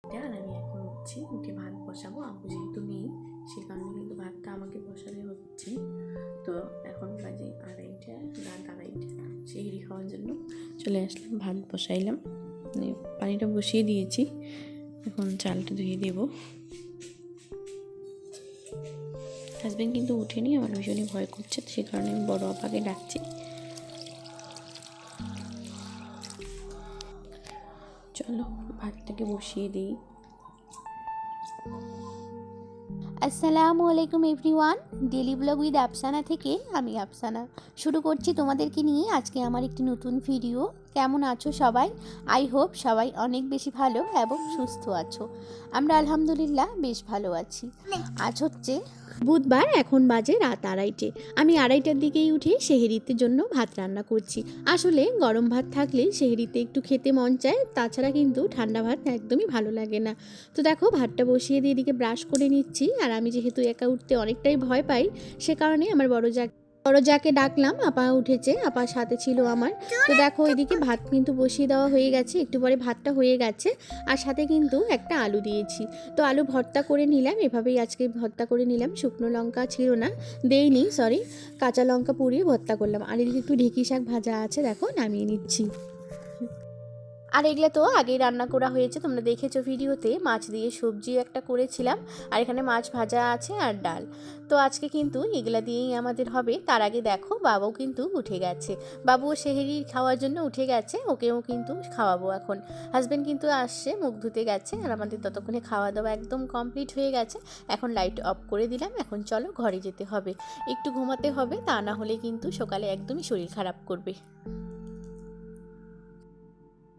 আর আমি এখন উঠছি, মুখে ভাত বসাবো। আব্বু যেহেতু নেই সেই কারণে কিন্তু ভাতটা আমাকে বসালে হচ্ছে। তো এখন বাজে 2:30, রাত 2:30। সেহরি খাওয়ার জন্য চলে আসলাম, ভাত বসাইলাম, মানে পানিটা বসিয়ে দিয়েছি, এখন চালটা ধুয়ে দেবো। হাজব্যান্ড কিন্তু উঠেনি, আমার ভীষণই ভয় করছে, সে কারণে আমি বড় আপাকে ডাকছি। চলো ভাতটাকে বসিয়ে দিই। আসসালামু আলাইকুম everyone, daily blog with Afsana থেকে আমি আফসানা শুরু করছি তোমাদেরকে নিয়ে আজকে আমার একটি নতুন ভিডিও। কেমন আছো সবাই? আই হোপ সবাই অনেক বেশি ভালো এবং সুস্থ আছো। আমরা আলহামদুলিল্লাহ বেশ ভালো আছি। আজ হচ্ছে বুধবার, এখন বাজে রাত 2:30। আমি 2:30টার দিকেই উঠে সেহরিতে জন্য ভাত রান্না করছি। আসলে গরম ভাত থাকলে সেহরিতে একটু খেতে মন চায়, তাছাড়া কিন্তু ঠান্ডা ভাত একদমই ভালো লাগে না। তো দেখো ভাতটা বসিয়ে দিয়ে এদিকে ব্রাশ করে নিচ্ছি। আর আমি যেহেতু একা উঠতে অনেকটাই ভয় পাই, সে কারণে আমার বড় যাকে ডাকলাম, আপা উঠেছে, আপার সাথে ছিল আমার। তো দেখো এদিকে ভাত কিন্তু বসিয়ে দেওয়া হয়ে গেছে, একটু পরে ভাতটা হয়ে গেছে। আর সাথে কিন্তু একটা আলু দিয়েছি। তো আলু ভর্তা করে নিলাম, এভাবেই আজকে ভর্তা করে নিলাম। শুকনো লঙ্কা ছিল না, দেইনি, সরি, কাঁচা লঙ্কা পুড়িয়ে ভর্তা করলাম। আর এদিকে একটু ঢেঁকি শাক ভাজা আছে, দেখো নামিয়ে নিচ্ছি। আর এগুলো তো আগেই রান্না করা হয়েছে, তোমরা দেখেছো ভিডিওতে। মাছ দিয়ে সবজি একটা করেছিলাম, আর এখানে মাছ ভাজা আছে আর ডাল। তো আজকে কিন্তু এগুলা দিয়েই আমাদের হবে। তার আগে দেখো বাবু কিন্তু উঠে গেছে, বাবুও সেহরি খাওয়ার জন্য উঠে গেছে, ওকেও কিন্তু খাওয়াবো এখন। হাজব্যান্ড কিন্তু আসছে, মুখ ধুতে গেছে, আর আমাদের ততক্ষণে খাওয়া দাওয়া একদম কমপ্লিট হয়ে গেছে। এখন লাইট অফ করে দিলাম, এখন চলো ঘরে যেতে হবে, একটু ঘুমাতে হবে, তা না হলে কিন্তু সকালে একদমই শরীর খারাপ করবে।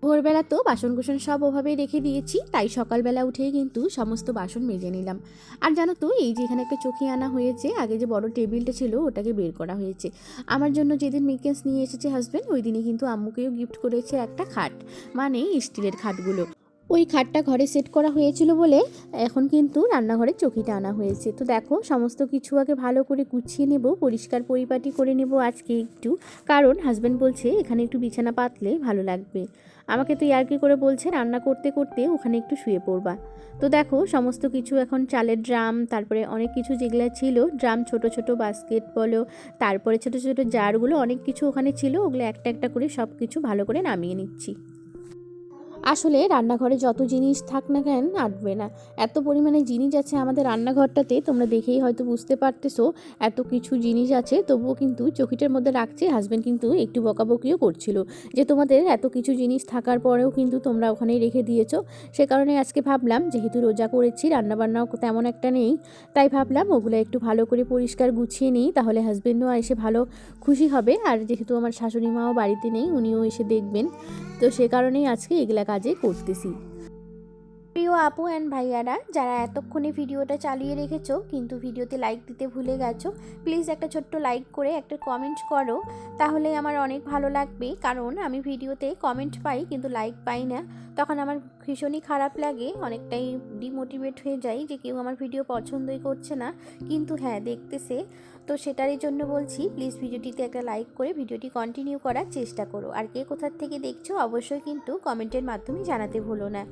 ভোরবেলা তো বাসনকুসন সব ওভাবেই রেখে দিয়েছি, তাই সকালবেলা উঠেই কিন্তু সমস্ত বাসন মেজে নিলাম। আর জানো তো, এই যে এখানে একটা চোখি আনা হয়েছে, আগে যে বড় টেবিলটা ছিল ওটাকে বের করা হয়েছে। আমার জন্য যেদিন মিকেন্স নিয়ে এসেছে হাজব্যান্ড, ওই দিনই কিন্তু আম্মুকেও গিফট করেছে একটা খাট, মানে স্টিলের খাটগুলো। ওই খাটটা ঘরে সেট করা হয়েছিল বলে এখন কিন্তু রান্নাঘরে চৌকিটা আনা হয়েছে। তো দেখো সমস্ত কিছু আগে ভালো করে গুছিয়ে নেব, পরিষ্কার পরিপাটি করে নেব আজকে একটু, কারণ হাজব্যান্ড বলছে এখানে একটু বিছানা পাতলে ভালো লাগবে। আমাকে তো ইয়ার্কি করে বলছে রান্না করতে করতে ওখানে একটু শুয়ে পড়বা। তো দেখো সমস্ত কিছু এখন চালের ড্রাম, তারপরে অনেক কিছু যেগুলো ছিল ড্রাম, ছোট ছোট বাস্কেট বলো, তারপরে ছোট ছোট জারগুলো, অনেক কিছু ওখানে ছিল, ওগুলো একটা একটা করে সব কিছু ভালো করে নামিয়ে নিচ্ছি। আসলে রান্নাঘরে যত জিনিস থাক না কেন আটবে না, এত পরিমাণে জিনিস আছে আমাদের রান্নাঘরটাতে, তোমরা দেখেই হয়তো বুঝতে পারতেছো এত কিছু জিনিস আছে। তবুও কিন্তু চৌকিটার মধ্যে রাখছে। হাজব্যান্ড কিন্তু একটু বকাবকিও করছিল যে তোমাদের এত কিছু জিনিস থাকার পরেও কিন্তু তোমরা ওখানেই রেখে দিয়েছো। সে কারণে আজকে ভাবলাম যেহেতু রোজা করেছি, রান্নাবান্নাও তেমন একটা নেই, তাই ভাবলাম ওগুলো একটু ভালো করে পরিষ্কার গুছিয়ে নিই, তাহলে হাজব্যান্ডও এসে ভালো খুশি হবে। আর যেহেতু আমার শাশুড়ি মাও বাড়িতে নেই, উনিও এসে দেখবেন, তো সে কারণেই আজকে এগুলা কাজে করতেছি। প্রিয় আপু অ্যান্ড ভাইয়ারা, যারা এতক্ষণে ভিডিওটা চালিয়ে রেখেছো কিন্তু ভিডিওতে লাইক দিতে ভুলে গেছো, প্লিজ একটা ছোট্ট লাইক করে একটা কমেন্ট করো, তাহলে আমার অনেক ভালো লাগবে। কারণ আমি ভিডিওতে কমেন্ট পাই কিন্তু লাইক পাই না, তখন আমার ভীষণই খারাপ লাগে, অনেকটাই ডিমোটিভেট হয়ে যাই যে কেউ আমার ভিডিও পছন্দই করছে না, কিন্তু হ্যাঁ দেখতেছে। তো সেটারই জন্য বলছি, প্লিজ ভিডিওটিতে একটা লাইক করে ভিডিওটি কন্টিনিউ করার চেষ্টা করো। আর কে কোথার থেকে দেখছো অবশ্যই কিন্তু কমেন্টের মাধ্যমে জানাতে ভুলো না।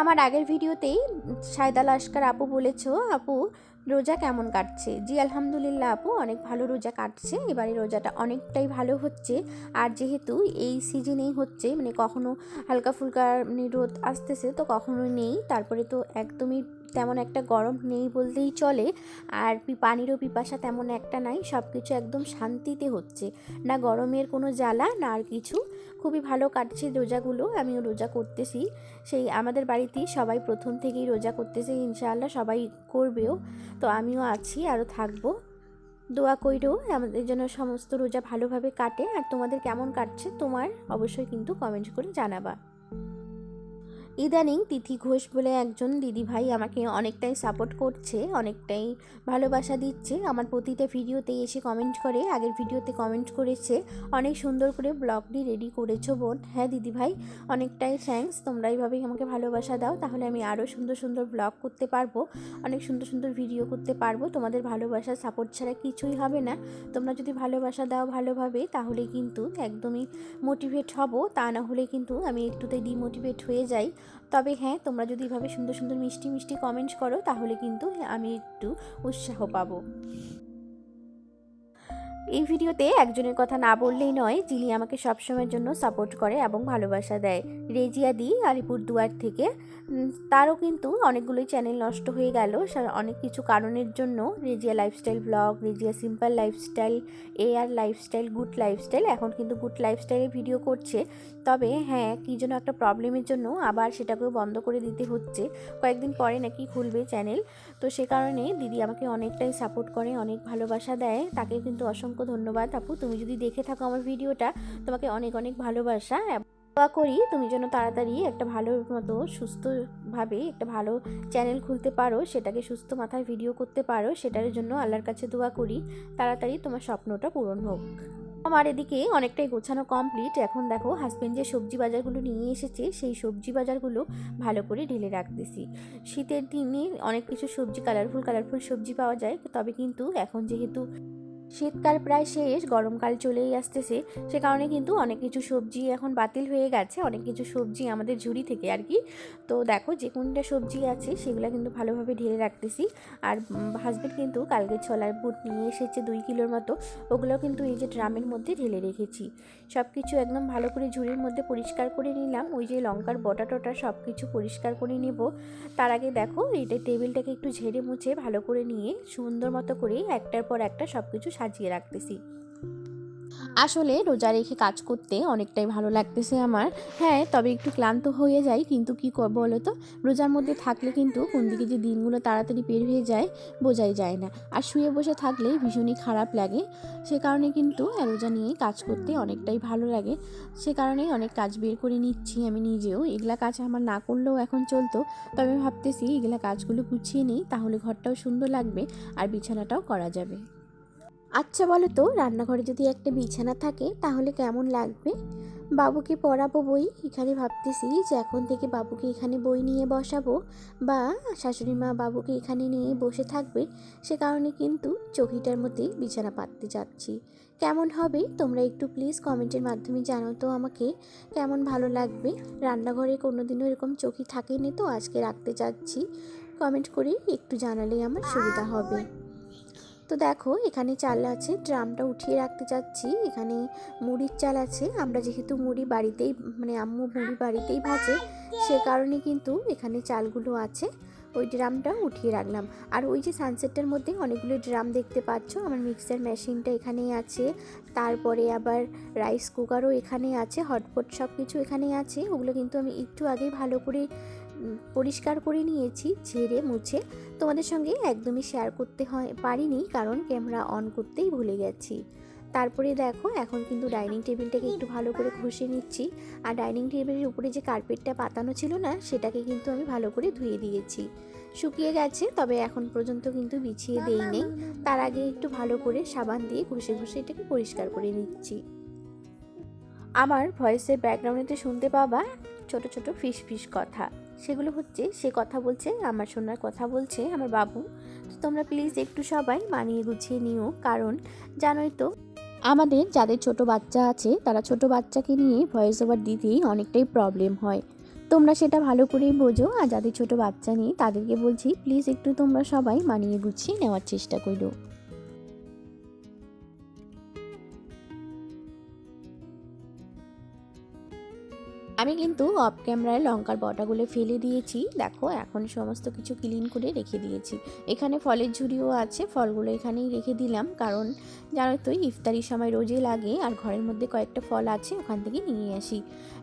আমার আগের ভিডিওতেই সায়দা লস্কর আপু বলেছো, আপু রোজা কেমন কাটছে? জি আলহামদুলিল্লাহ আপু, অনেক ভালো রোজা কাটছে, এবারে রোজাটা অনেকটাই ভালো হচ্ছে। আর যেহেতু এই সিজনেই হচ্ছে, মানে কখনো হালকা ফুলকা মানে রোদ আসতেছে তো কখনো নেই, তারপরে তো একদমই তেমন একটা গরম নেই বলতেই চলে। আর পানিরও পিপাসা তেমন একটা নাই, সব কিছু একদম শান্তিতে হচ্ছে, না গরমের কোনো জ্বালা না আর কিছু। খুবই ভালো কাটছে রোজাগুলো, আমিও রোজা করতেছি। সেই আমাদের বাড়িতেই সবাই প্রথম থেকেই রোজা করতেছে, ইনশাআল্লাহ সবাই করবেও, তো আমিও আছি আরও থাকবো। দোয়া কইরো আমাদের জন্য সমস্ত রোজা ভালোভাবে কাটে। আর তোমাদের কেমন কাটছে তোমার অবশ্যই কিন্তু কমেন্ট করে জানাবা। ইদানিং তিথি ঘোষ বলে একজন দিদিভাই আমাকে অনেকটাই সাপোর্ট করছে, অনেকটাই ভালোবাসা দিচ্ছে। আমার প্রতিটা ভিডিওতে এসে কমেন্ট করে, আগের ভিডিওতে কমেন্ট করেছে অনেক সুন্দর করে ব্লগটি রেডি করেছো বোন। হ্যাঁ দিদিভাই, অনেকটাই থ্যাঙ্কস। তোমরা এইভাবেই আমাকে ভালোবাসা দাও, তাহলে আমি আরও সুন্দর সুন্দর ব্লগ করতে পারবো, অনেক সুন্দর সুন্দর ভিডিও করতে পারবো। তোমাদের ভালোবাসা সাপোর্ট ছাড়া কিছুই হবে না। তোমরা যদি ভালোবাসা দাও ভালোভাবে, তাহলে কিন্তু একদমই মোটিভেট হব, তা না হলে কিন্তু আমি একটুতেই ডিমোটিভেট হয়ে যাই। তবে হ্যাঁ, তোমরা যদি এভাবে সুন্দর সুন্দর মিষ্টি মিষ্টি কমেন্টস করো, তাহলে কিন্তু আমি একটু উৎসাহ পাবো। এই ভিডিওতে একজনের কথা না বললেই নয়, যিনি আমাকে সবসময়ের জন্য সাপোর্ট করে এবং ভালোবাসা দেয়। রেজিয়া দি আলিপুরদুয়ার থেকে। তারও কিন্তু অনেকগুলোই চ্যানেল নষ্ট হয়ে গেল অনেক কিছু কারণের জন্য। Rezia lifestyle blog, Rezia simple lifestyle, আর লাইফস্টাইল, গুড লাইফস্টাইল, এখন কিন্তু গুড লাইফস্টাইলে ভিডিও করছে। তবে হ্যাঁ, কী যেন একটা প্রবলেমের জন্য আবার সেটাকেও বন্ধ করে দিতে হচ্ছে। কয়েকদিন পরে নাকি খুলবে চ্যানেল। তো সে কারণে দিদি আমাকে অনেকটাই সাপোর্ট করে, অনেক ভালোবাসা দেয়। তাকে কিন্তু অসংখ্য ধন্যবাদ আপু। তুমি যদি দেখে থাকো আমার ভিডিওটা, তোমাকে অনেক অনেক ভালোবাসা। দোয়া করি তুমি যেন তাড়াতাড়ি একটা ভালো মতো সুস্থভাবে একটা ভালো চ্যানেল খুলতে পারো, সেটাকে সুস্থ মাথায় ভিডিও করতে পারো। সেটার জন্য আল্লাহর কাছে দোয়া করি তাড়াতাড়ি তোমার স্বপ্নটা পূরণ হোক। আমার এদিকে অনেকটাই গোছানো কমপ্লিট। এখন দেখো হাজবেন্ড যে সবজি বাজারগুলো নিয়ে এসেছে, সেই সবজি বাজারগুলো ভালো করে ঢেলে রাখতেছি। শীতের দিনে অনেক কিছু সবজি, কালারফুল কালারফুল সবজি পাওয়া যায়। তবে কিন্তু এখন যেহেতু শীতকাল প্রায় শেষ, গরমকাল চলেই আসতেছে, সে কারণে কিন্তু অনেক কিছু সবজি এখন বাতিল হয়ে গেছে, অনেক কিছু সবজি আমাদের ঝুড়ি থেকে আর কি। তো দেখো যে কোনটা সবজি আছে সেগুলো কিন্তু ভালোভাবে ঢেলে রাখতেছি। আর হাজবেন্ড কিন্তু কালকে ছোলার বুট নিয়ে এসেছে 2 কিলোর মতো, ওগুলো কিন্তু এই যে ড্রামের মধ্যে ঢেলে রেখেছি। সব কিছু একদম ভালো করে ঝুড়ির মধ্যে পরিষ্কার করে নিলাম। ওই যে লঙ্কার বটা টটা সব কিছু পরিষ্কার করে নেব। তার আগে দেখো এইটা টেবিলটাকে একটু ঝেড়ে মুছে ভালো করে নিয়ে সুন্দর মতো করে একটার পর একটা সব কিছু সাজিয়ে রাখতেছি। আসলে রোজা রেখে কাজ করতে অনেকটাই ভালো লাগতেছে আমার। হ্যাঁ, তবে একটু ক্লান্ত হয়ে যায়, কিন্তু কী করবো বলো তো, রোজার মধ্যে থাকলে কিন্তু কোন দিকে যে দিনগুলো তাড়াতাড়ি বের হয়ে যায় বোঝাই যায় না। আর শুয়ে বসে থাকলে ভীষণই খারাপ লাগে। সে কারণে কিন্তু রোজা নিয়ে কাজ করতে অনেকটাই ভালো লাগে। সে কারণেই অনেক কাজ বের করে নিচ্ছি আমি নিজেও। এগুলা কাজ আমার না করলেও এখন চলতো, তবে ভাবতেছি এগুলা কাজগুলো গুছিয়ে নিই, তাহলে ঘরটাও সুন্দর লাগবে আর বিছানাটাও করা যাবে। আচ্ছা বলো তো, রান্নাঘরে যদি একটা বিছানা থাকে তাহলে কেমন লাগবে? বাবুকে পড়াবো বই, এখানে ভাবতেছি যে এখন থেকে বাবুকে এখানে বই নিয়ে বসাবো, বা শাশুড়ি মা বাবুকে এখানে নিয়ে বসে থাকবে। সে কারণে কিন্তু চৌকিটার মধ্যে বিছানা পাততে যাচ্ছি। কেমন হবে তোমরা একটু প্লিজ কমেন্টের মাধ্যমে জানাও তো আমাকে, কেমন ভালো লাগবে। রান্নাঘরে কোনোদিনও এরকম চৌকি থাকেনি, তো আজকে রাখতে চাচ্ছি। কমেন্ট করে একটু জানালেই আমার সুবিধা হবে। তো দেখো এখানে চাল আছে, ড্রামটা উঠিয়ে রাখতে চাচ্ছি। এখানে মুড়ির চাল আছে, আমরা যেহেতু মুড়ি বাড়িতেই মানে আম্মু মুড়ি বাড়িতেই ভাজে, সে কারণে কিন্তু এখানে চালগুলো আছে। ওই ড্রামটা উঠিয়ে রাখলাম। আর ওই যে সানসেটটার মধ্যে অনেকগুলো ড্রাম দেখতে পাচ্ছ, আমার মিক্সার মেশিনটা এখানেই আছে, তারপরে আবার রাইস কুকারও এখানে আছে, হটপট সব কিছু এখানেই আছে। ওগুলো কিন্তু আমি একটু আগেই ভালো করে পরিষ্কার করে নিয়েছি, ঝেড়ে মুছে। তোমাদের সঙ্গে একদমই শেয়ার করতে পারিনি, কারণ ক্যামেরা অন করতেই ভুলে গেছি। তারপরে দেখো এখন কিন্তু ডাইনিং টেবিলটাকে একটু ভালো করে ঘষে নিচ্ছি। আর ডাইনিং টেবিলের উপরে যে কার্পেটটা পাতানো ছিল না, সেটাকে কিন্তু আমি ভালো করে ধুয়ে দিয়েছি, শুকিয়ে গেছে। তবে এখন পর্যন্ত কিন্তু বিছিয়ে দেই নেই। তার আগে একটু ভালো করে সাবান দিয়ে ঘষে ঘষে এটাকে পরিষ্কার করে নিচ্ছি। আমার ভয়েসের ব্যাকগ্রাউন্ডে শুনতে পাবা ছোট ছোট ফিস ফিস কথা, সেগুলো হচ্ছে সে কথা বলছে, আমার শোনার কথা বলছে আমার বাবু। তো তোমরা প্লিজ একটু সবাই মানিয়ে গুছিয়ে নিও, কারণ জানোই তো আমাদের যাদের ছোট বাচ্চা আছে, তারা ছোট বাচ্চাকে নিয়ে ভয়েস ওভার দিতেই অনেকটাই প্রবলেম হয়। তোমরা সেটা ভালো করেই বোঝো। আর যাদের ছোট বাচ্চা নেই তাদেরকে বলছি প্লিজ একটু তোমরা সবাই মানিয়ে গুছিয়ে নেওয়ার চেষ্টা করো। আমি কিন্তু অফ ক্যামেরায় লঙ্কার বটাগুলো ফেলে দিয়েছি। দেখো এখন সমস্ত কিছু ক্লিন করে রেখে দিয়েছি। এখানে ফলের ঝুড়িও আছে, ফলগুলো এখানেই রেখে দিলাম, কারণ জানো তো ইফতারির সময় রোজে লাগে। আর ঘরের মধ্যে কয়েকটা ফল আছে, ওখান থেকে নিয়ে আসি।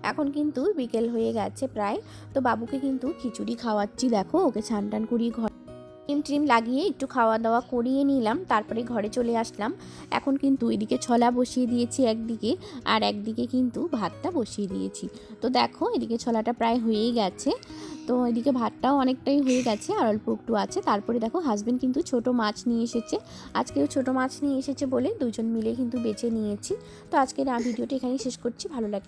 এখন কিন্তু বিকেল হয়ে গেছে প্রায়। তো বাবুকে কিন্তু খিচুড়ি খাওয়াচ্ছি। দেখো ওকে ছান টান করিয়ে ঘর ট্রিম লাগিয়ে একটু খাওয়া দাওয়া করিয়ে নিলাম, তারপরে ঘরে চলে আসলাম। এখন কিন্তু এদিকে ছোলা বসিয়ে দিয়েছি একদিকে, আর একদিকে কিন্তু ভাতটা বসিয়ে দিয়েছি। তো দেখো এদিকে ছোলাটা প্রায় হয়েই গেছে, তো এদিকে ভাতটাও অনেকটাই হয়ে গেছে আর অল্প একটু আছে। তারপরে দেখো হাজবেন্ড কিন্তু ছোট মাছ নিয়ে এসেছে, আজকেও ছোট মাছ নিয়ে এসেছে বলে দুজন মিলে কিন্তু বেছে নিয়েছি। তো আজকের ভিডিওটা এখানেই শেষ করছি, ভালো লাগে